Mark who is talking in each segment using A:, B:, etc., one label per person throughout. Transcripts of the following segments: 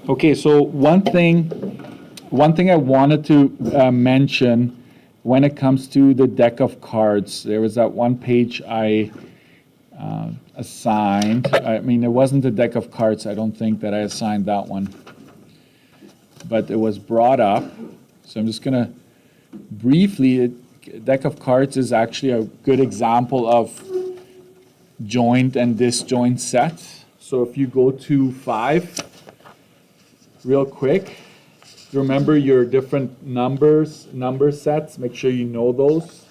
A: Okay, so one thing I wanted to mention when it comes to the deck of cards, there was that one page I assigned. I mean, it wasn't a deck of cards. I don't think that I assigned that one, but it was brought up. So I'm just gonna briefly. A deck of cards is actually a good example of joint and disjoint sets. So if you go to 5, real quick, remember your different number sets. Make sure you know those.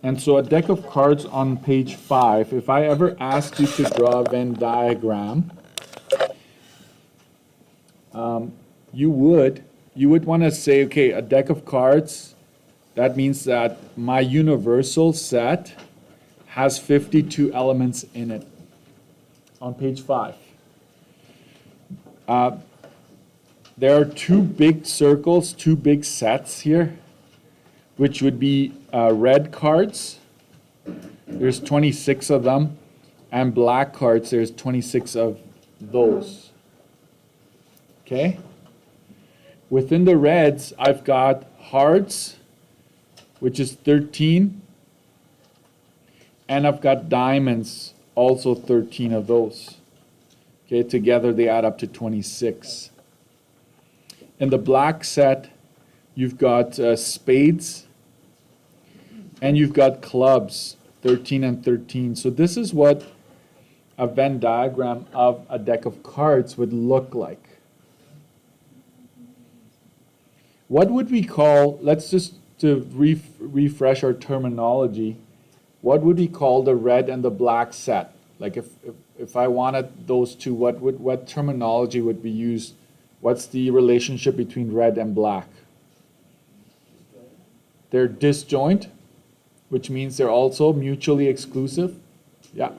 A: And so a deck of cards on page 5, if I ever asked you to draw a Venn diagram, you would want to say, okay, a deck of cards, that means that my universal set has 52 elements in it on page 5. There are 2 big circles, 2 big sets here, which would be red cards. There's 26 of them, and black cards, there's 26 of those. Okay? Within the reds, I've got hearts, which is 13, and I've got diamonds, also 13 of those. Okay, together they add up to 26. In the black set, you've got spades, and you've got clubs, 13 and 13. So this is what a Venn diagram of a deck of cards would look like. What would we call, let's just to refresh our terminology, what would we call the red and the black set? Like if I wanted those two, what terminology would be used? What's the relationship between red and black? They're disjoint, which means they're also mutually exclusive. Yeah.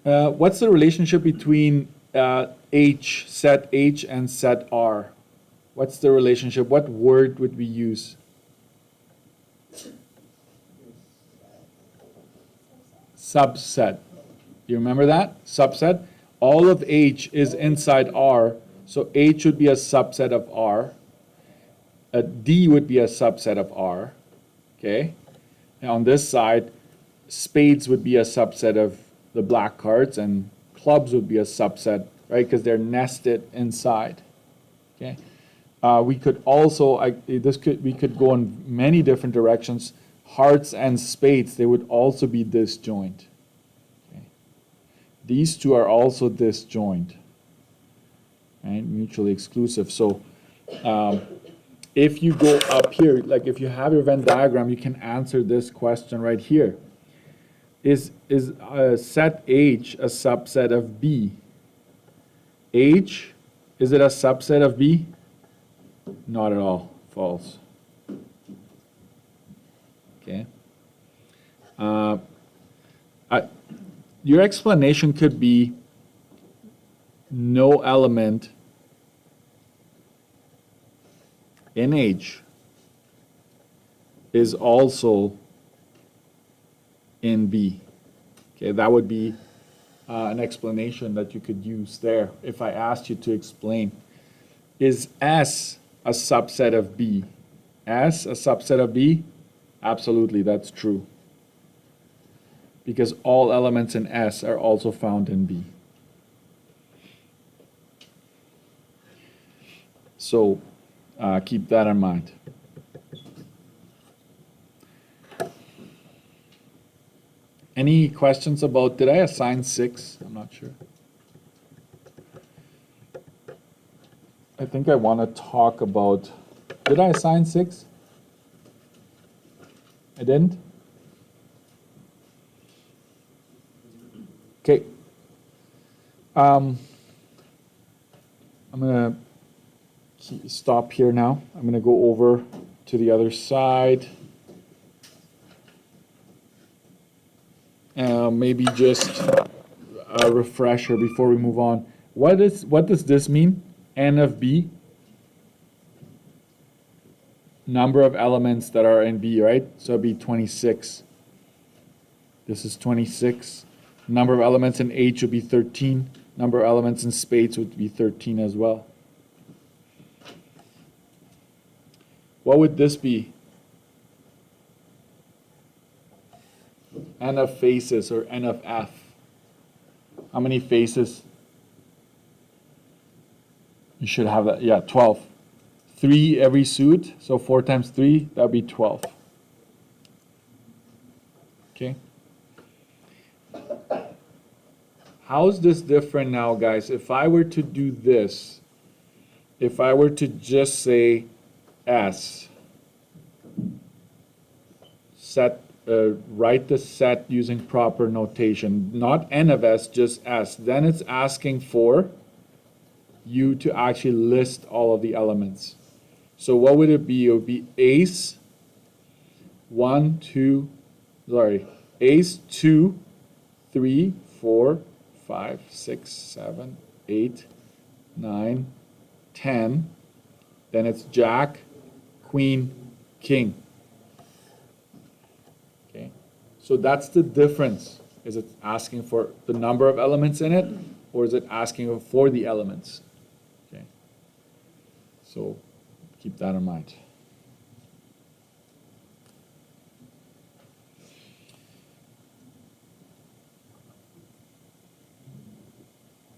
A: What's the relationship between H, set H, and set R? What's the relationship? What word would we use? Subset. You remember that? Subset. All of H is inside R, so H would be a subset of R. A D would be a subset of R. Okay? And on this side, spades would be a subset of the black cards, and clubs would be a subset, right? Because they're nested inside. Okay? We could also, we could go in many different directions. Hearts and spades, they would also be disjoint. Okay. These two are also disjoint, right? Mutually exclusive. So if you go up here, like if you have your Venn diagram, you can answer this question right here. Is set H a subset of B? H, is it a subset of B? Not at all. False. Okay. Your explanation could be no element in H is also in B. Okay, that would be an explanation that you could use there if I asked you to explain. Is S a subset of B? S a subset of B? Absolutely, that's true. Because all elements in S are also found in B. So keep that in mind. Any questions about, did I assign 6? I'm not sure. I think I want to talk about, did I assign 6? I didn't? Okay. I'm going to stop here now. I'm going to go over to the other side. Maybe just a refresher before we move on. What does this mean? N of B? Number of elements that are in B, right? So it'd be 26. This is 26. Number of elements in H would be 13. number of elements in spades would be 13 as well. What would this be? N of faces, or N of F. How many faces? You should have that, yeah, 12. 3 every suit, so 4 times 3, that would be 12. Okay. How's this different now, guys? If I were to do this, if I were to just say S, set, write the set using proper notation, not N of S, just S, then it's asking for you to actually list all of the elements. So what would it be? It would be ace 2, 3, 4, 5, 6, 7, 8, 9, 10. Then it's jack, queen, king. Okay, so that's the difference. Is it asking for the number of elements in it, or is it asking for the elements? Okay, so keep that in mind.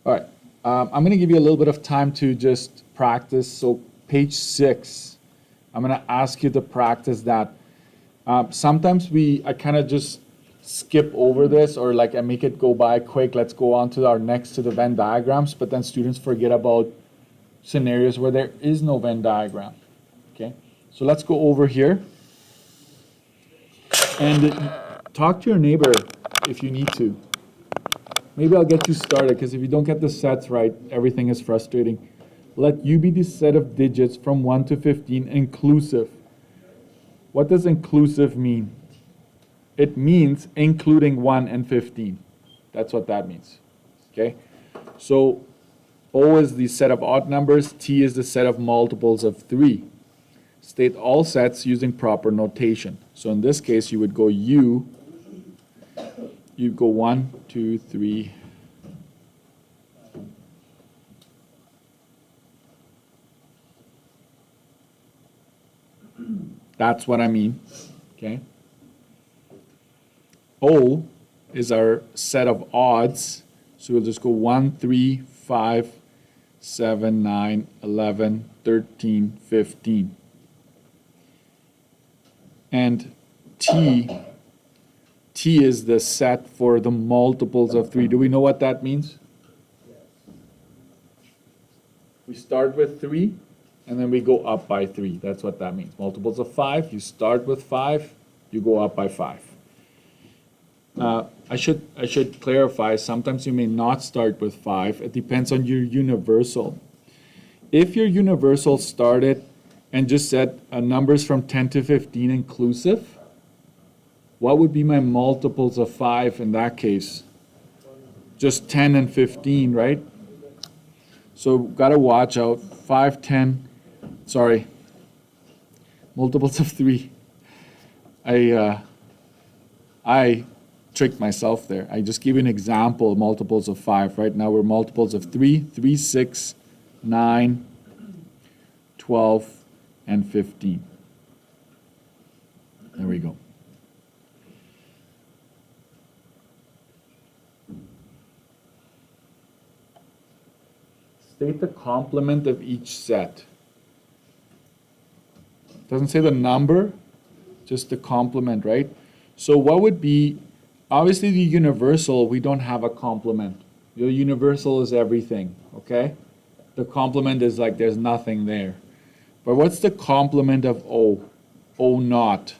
A: All right, I'm going to give you a little bit of time to just practice. So page 6, I'm going to ask you to practice that. Sometimes I kind of just skip over this, or like I make it go by quick. Let's go on to the Venn diagrams, but then students forget about scenarios where there is no Venn diagram. Okay, so let's go over here and talk to your neighbor if you need to. Maybe I'll get you started, because if you don't get the sets right, everything is frustrating. Let U be the set of digits from 1 to 15 inclusive. What does inclusive mean? It means including 1 and 15. That's what that means. Okay? So O is the set of odd numbers, T is the set of multiples of 3. State all sets using proper notation. So in this case, you would go U, you go 1, 2, 3. That's what I mean. Okay? O is our set of odds. So we'll just go 1, 3, 5, 7, 9, 11, 13, 15. And T is the set for the multiples of 3. Do we know what that means? We start with 3, and then we go up by 3. That's what that means. Multiples of 5, you start with 5, you go up by 5. I should clarify, sometimes you may not start with 5. It depends on your universal. If your universal started and just said numbers from 10 to 15 inclusive, what would be my multiples of 5 in that case? Just 10 and 15, right? So gotta watch out. 5, 10, sorry. Multiples of 3. I tricked myself there. I just gave you an example of multiples of 5. Right now we're multiples of 3, 3, 6, 9, 12, and 15. There we go. State the complement of each set. Doesn't say the number, just the complement, right? So what would be, obviously the universal, we don't have a complement. The universal is everything, okay? The complement is like there's nothing there. But what's the complement of O? O naught.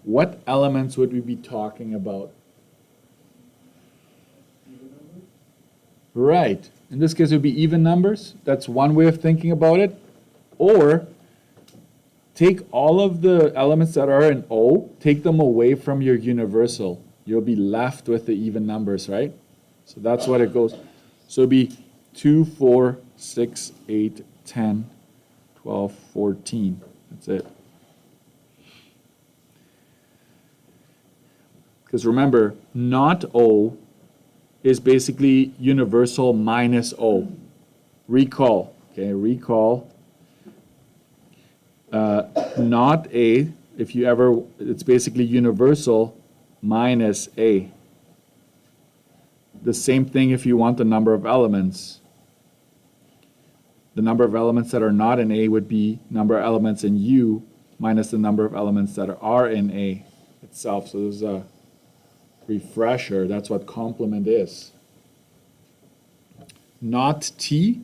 A: What elements would we be talking about? Right. In this case, it would be even numbers. That's one way of thinking about it. Or take all of the elements that are in O, take them away from your universal. You'll be left with the even numbers, right? So that's what it goes. So it'd be 2, 4, 6, 8, 10, 12, 14. That's it. Because remember, not O is basically universal minus O. Recall, okay, recall. Not A, if you ever, it's basically universal minus A. The same thing if you want the number of elements. The number of elements that are not in A would be number of elements in U minus the number of elements that are in A itself. So this is a refresher. That's what complement is. Not T.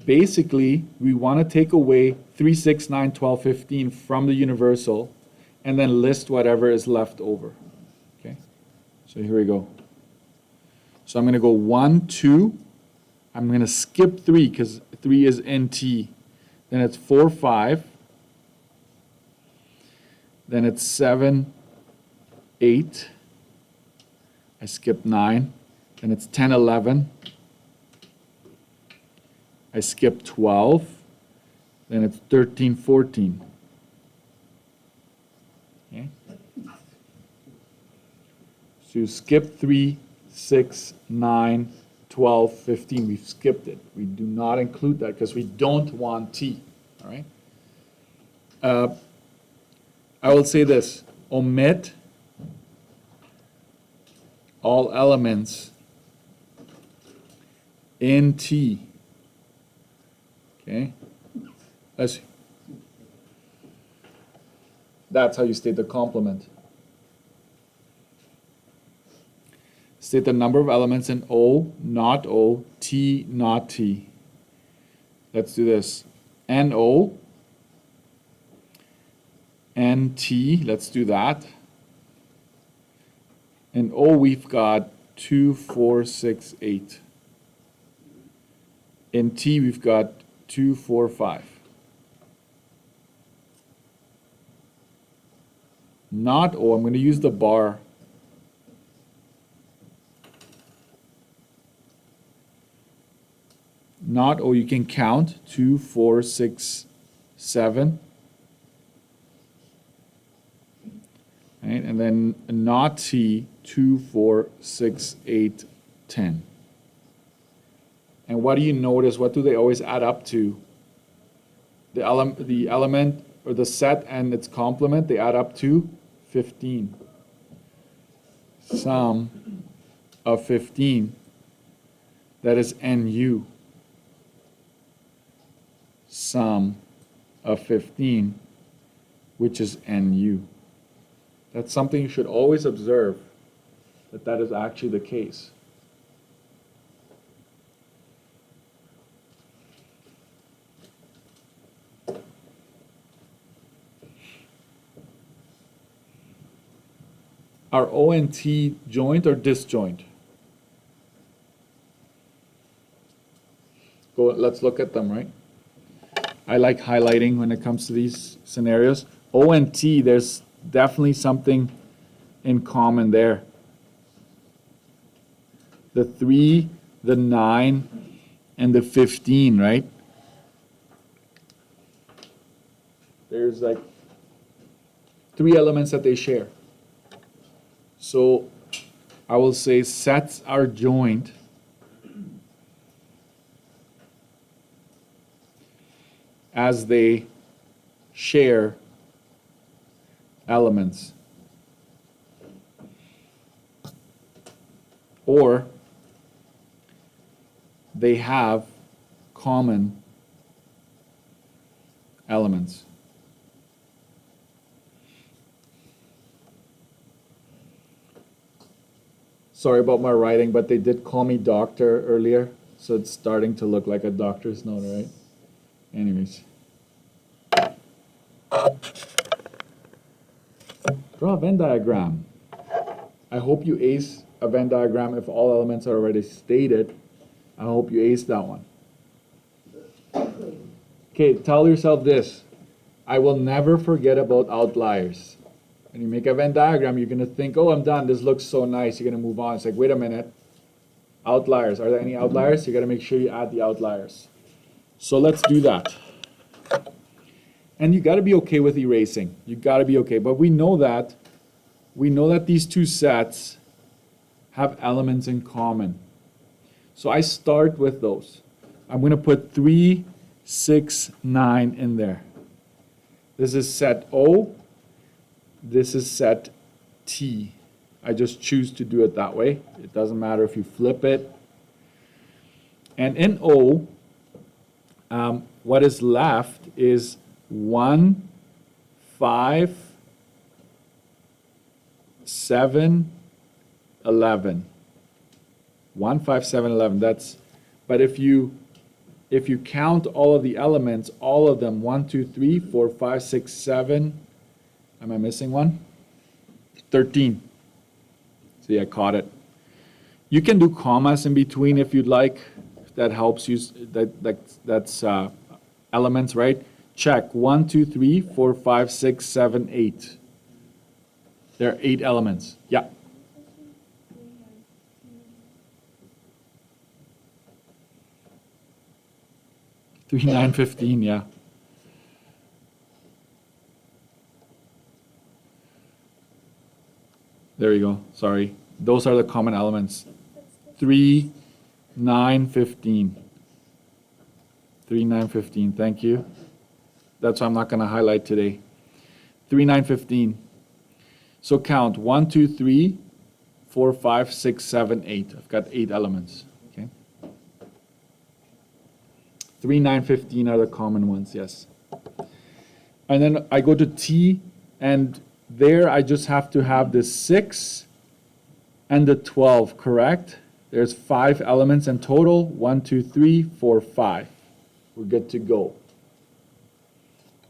A: Basically, we want to take away 3, 6, 9, 12, 15 from the universal and then list whatever is left over. Okay? So here we go. So I'm going to go 1, 2. I'm going to skip 3 because 3 is in T. Then it's 4, 5. Then it's 7, 8. I skipped 9. Then it's 10, 11. I skip 12, then it's 13, 14. Okay? So you skip 3, 6, 9, 12, 15. We've skipped it. We do not include that because we don't want T. All right? I will say this. Omit all elements in T. Okay, let's see. That's how you state the complement. State the number of elements in O, not O, T, not T. Let's do this. NO, NT, let's do that. In O, we've got 2, 4, 6, 8. In T, we've got 2, 4, 5. Not O, I'm going to use the bar. Not O, you can count 2, 4, 6, 7. Right? And then not T, 2, 4, 6, 8, 10. And what do you notice? What do they always add up to? The element or the set and its complement, they add up to 15. Sum of 15, that is NU. Sum of 15, which is NU. That's something you should always observe, that is actually the case. Are O and T joint or disjoint? Let's look at them, right? I like highlighting when it comes to these scenarios. O and T, there's definitely something in common there. The 3, the 9, and the 15, right? There's like 3 elements that they share. So I will say sets are joint as they share elements, or they have common elements. Sorry about my writing, but they did call me doctor earlier, so it's starting to look like a doctor's note, right? Anyways. Draw a Venn diagram. I hope you ace a Venn diagram if all elements are already stated. I hope you ace that one. Okay, tell yourself this. I will never forget about outliers. When you make a Venn diagram, you're going to think, oh, I'm done. This looks so nice. You're going to move on. It's like, wait a minute. Outliers. Are there any outliers? You got to make sure you add the outliers. So let's do that. And you got to be okay with erasing. You got to be okay. But we know that these two sets have elements in common. So I start with those. I'm going to put 3, 6, 9 in there. This is set O. This is set T. I just choose to do it that way. It doesn't matter if you flip it. And in O, what is left is 1, 5, 7, 11. 1, 5, 7, 11. That's, but if you count all of the elements, all of them, 1, 2, 3, 4, 5, 6, 7, am I missing one? 13. See, I caught it. You can do commas in between if you'd like. If that helps you. That's elements, right? Check 1, 2, 3, 4, 5, 6, 7, 8. There are 8 elements. Yeah. 3, 9, 15, yeah. There you go, sorry. Those are the common elements. 3, 9, 15. 3, 9, 15, thank you. That's why I'm not going to highlight today. 3, 9, 15. So count 1, 2, 3, 4, 5, 6, 7, 8. I've got 8 elements. 3, 9, 15 are the common ones, yes. And then I go to T, and there I just have to have the 6 and the 12, correct? There's 5 elements in total. 1, 2, 3, 4, 5. We're good to go.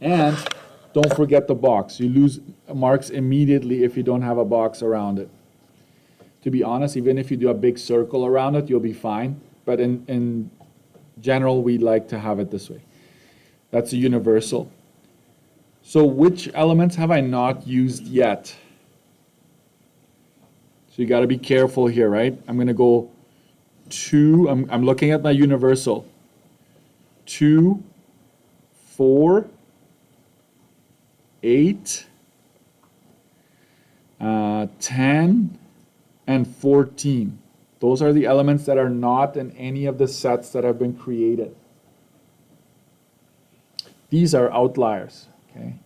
A: And don't forget the box. You lose marks immediately if you don't have a box around it. To be honest, even if you do a big circle around it, you'll be fine. But in general, we like to have it this way. That's a universal. So which elements have I not used yet? So you got to be careful here, right? I'm going to go 2. I'm looking at my universal. 2, 4, 8, 10, and 14. Those are the elements that are not in any of the sets that have been created. These are outliers, okay?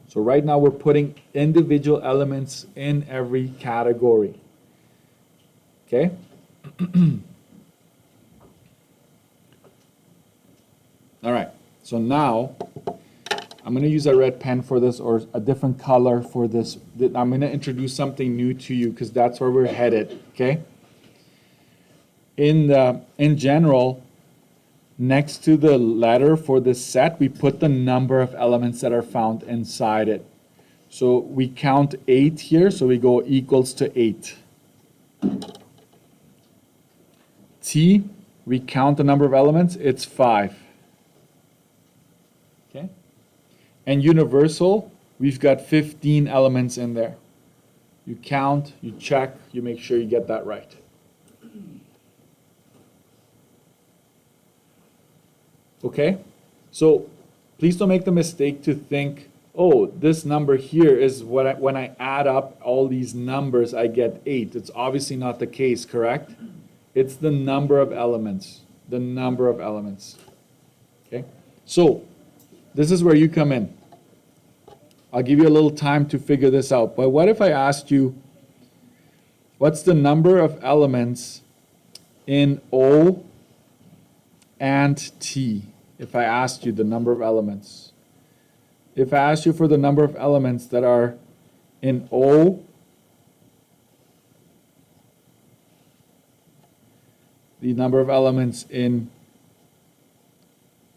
A: So right now we're putting individual elements in every category, okay? All right, so now I'm going to use a red pen for this, or a different color for this. I'm going to introduce something new to you because that's where we're headed, okay? In general, next to the letter for this set, we put the number of elements that are found inside it. So we count 8 here, so we go equals to 8. T, we count the number of elements, it's 5. Okay? And universal, we've got 15 elements in there. You count, you check, you make sure you get that right. Okay? So please don't make the mistake to think, oh, this number here is what when I add up all these numbers, I get 8. It's obviously not the case, correct? It's the number of elements. The number of elements. Okay? So this is where you come in. I'll give you a little time to figure this out. But what if I asked you, what's the number of elements in O and T? If I asked you the number of elements. If I asked you for the number of elements that are in O, the number of elements in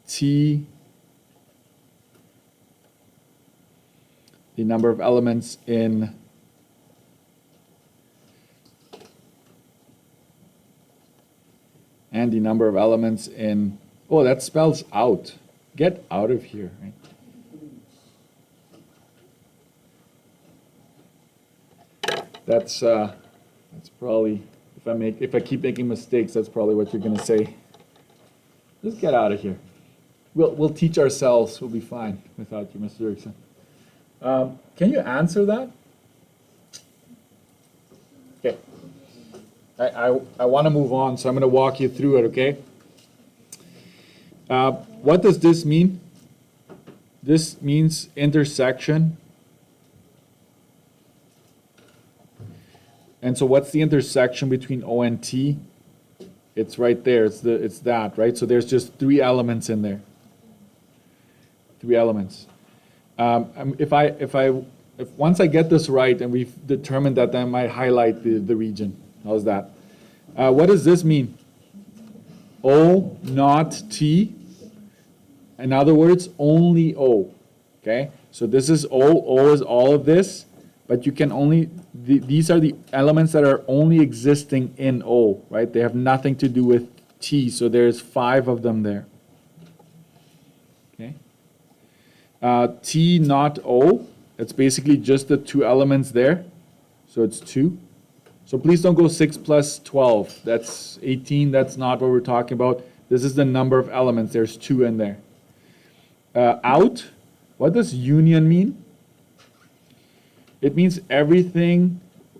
A: T, the number of elements in and the number of elements in, oh, that spells out. Get out of here, right? That's probably, if I keep making mistakes, that's probably what you're going to say. Just get out of here. We'll teach ourselves. We'll be fine without you, Mr. Erickson. Can you answer that? Okay. I want to move on, so I'm going to walk you through it, okay? What does this mean? This means intersection. And so what's the intersection between O and T? It's right there. It's that, right? So there's just 3 elements in there. 3 elements. If once I get this right and we've determined that, then I might highlight the region. How's that? What does this mean? O, not T. In other words, only O. Okay? So this is O. O is all of this, but you can only, these are the elements that are only existing in O, right? They have nothing to do with T, so there's 5 of them there. Okay? T, not O. It's basically just the 2 elements there. So it's 2. So please don't go 6 plus 12. That's 18. That's not what we're talking about. This is the number of elements. There's 2 in there. Out. What does union mean? It means everything.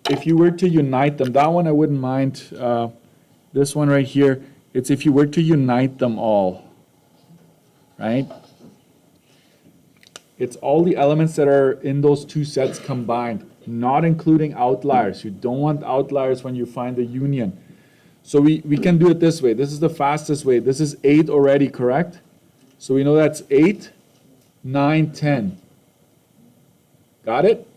A: If you were to unite them, that one I wouldn't mind. This one right here, it's if you were to unite them all. Right? It's all the elements that are in those 2 sets combined, not including outliers. You don't want outliers when you find the union. So we can do it this way. This is the fastest way. This is 8 already, correct? So we know that's 8, 9, 10. Got it?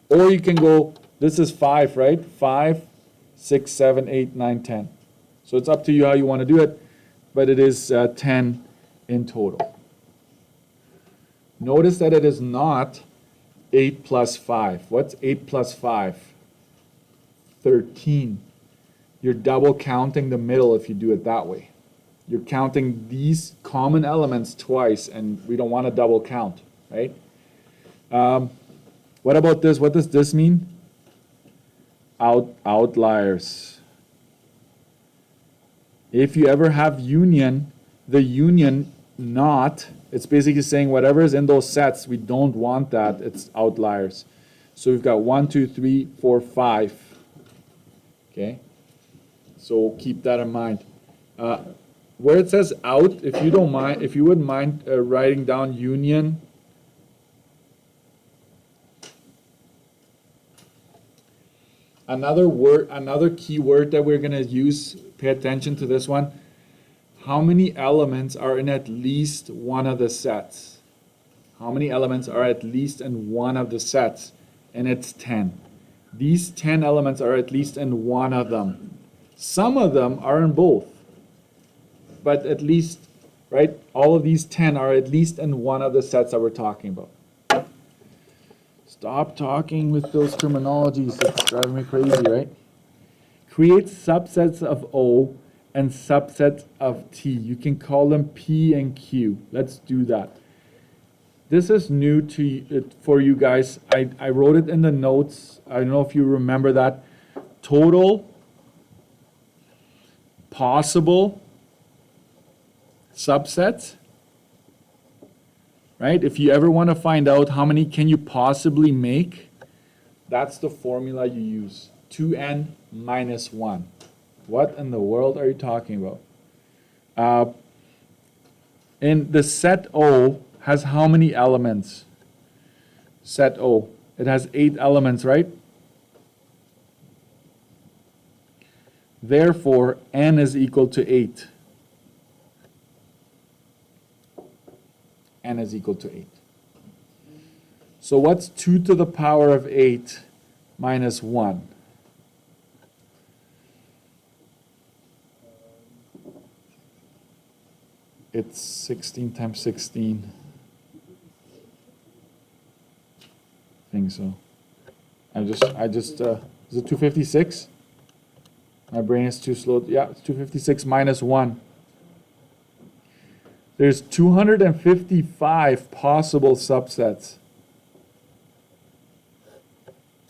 A: Or you can go, this is 5, right? 5, 6, 7, 8, 9, 10. So it's up to you how you want to do it, but it is 10 in total. Notice that it is not 8 plus 5. What's 8 plus 5? 13. You're double counting the middle if you do it that way. You're counting these common elements twice, and we don't want to double count, right? What about this? What does this mean? Outliers. If you ever have union, the union not, it's basically saying whatever is in those sets, we don't want that. It's outliers. So we've got 1, 2, 3, 4, 5. Okay? So keep that in mind. Where it says out, if you don't mind, if you wouldn't mind writing down union. Another word, another key word that we're going to use, pay attention to this one. How many elements are in at least one of the sets? How many elements are at least in one of the sets? And it's 10. These 10 elements are at least in one of them. Some of them are in both. But at least, right, all of these 10 are at least in one of the sets that we're talking about. Stop talking with those terminologies. It's driving me crazy, right? Create subsets of O and subsets of T. You can call them P and Q. Let's do that. This is new for you guys. I wrote it in the notes. I don't know if you remember that. Total possible subsets. Right? If you ever want to find out how many can you possibly make, that's the formula you use. 2n minus 1. What in the world are you talking about? In the set O has how many elements? Set O. It has 8 elements, right? Therefore, n is equal to 8. N is equal to 8. So what's 2 to the power of 8 minus 1? It's 16 times 16. I think so. Is it 256? My brain is too slow. Yeah, it's 256 minus 1. There's 255 possible subsets.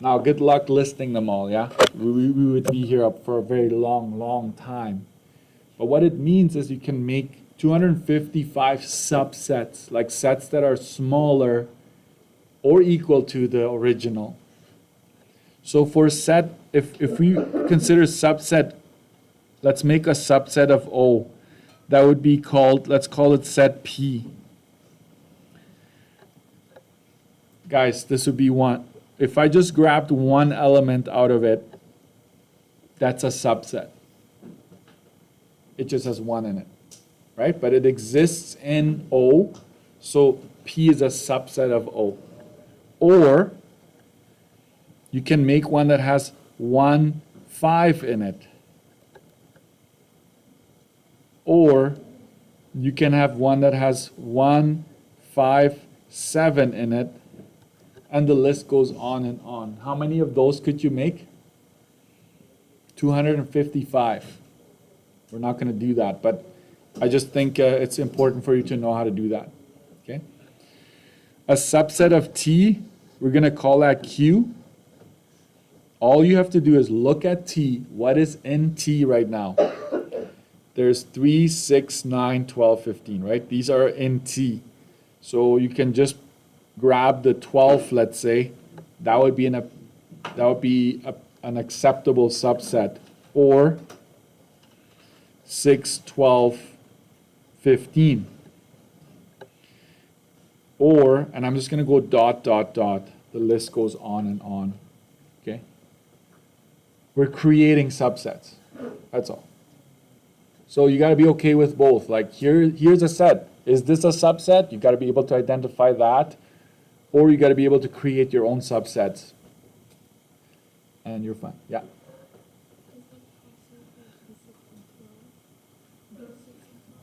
A: Now, good luck listing them all, yeah? We would be here up for a very long, long time. But what it means is you can make 255 subsets, like sets that are smaller or equal to the original. So for set, if we consider subset, let's make a subset of O. That would be called, let's call it set P. Guys, this would be one. If I just grabbed one element out of it, that's a subset. It just has one in it, right? But it exists in O, so P is a subset of O. Or you can make one that has 1, 5 in it. Or you can have one that has 1, 5, 7 in it, and the list goes on and on. How many of those could you make? 255. We're not going to do that, but I just think it's important for you to know how to do that. Okay? A subset of T, we're going to call that Q. All you have to do is look at T. What is in T right now? There's 3, 6, 9, 12, 15, right? These are in T. So you can just grab the 12, let's say. That would be an acceptable subset. Or 6, 12, 15. Or, and I'm just going to go dot, dot, dot. The list goes on and on. Okay? We're creating subsets. That's all. So you got to be okay with both. Like here's a set. Is this a subset? You got to be able to identify that. Or you got to be able to create your own subsets. And you're fine. Yeah.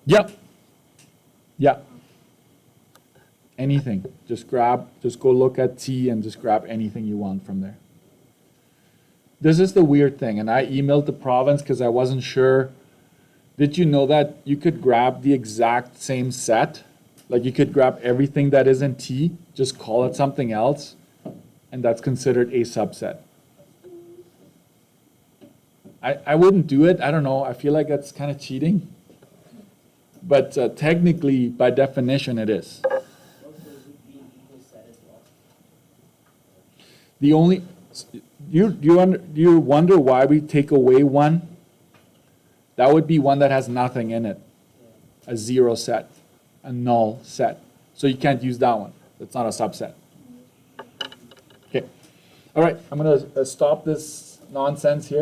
A: Yep. Yeah. Anything. Just go look at T and just grab anything you want from there. This is the weird thing, and I emailed the province because I wasn't sure. Did you know that you could grab the exact same set? Like you could grab everything that is in T, just call it something else, and that's considered a subset. I wouldn't do it. I don't know. I feel like that's kind of cheating. But technically, by definition, it is. The only, you wonder why we take away one? That would be one that has nothing in it. A zero set, a null set. So you can't use that one. That's not a subset. Okay. All right, I'm going to stop this nonsense here.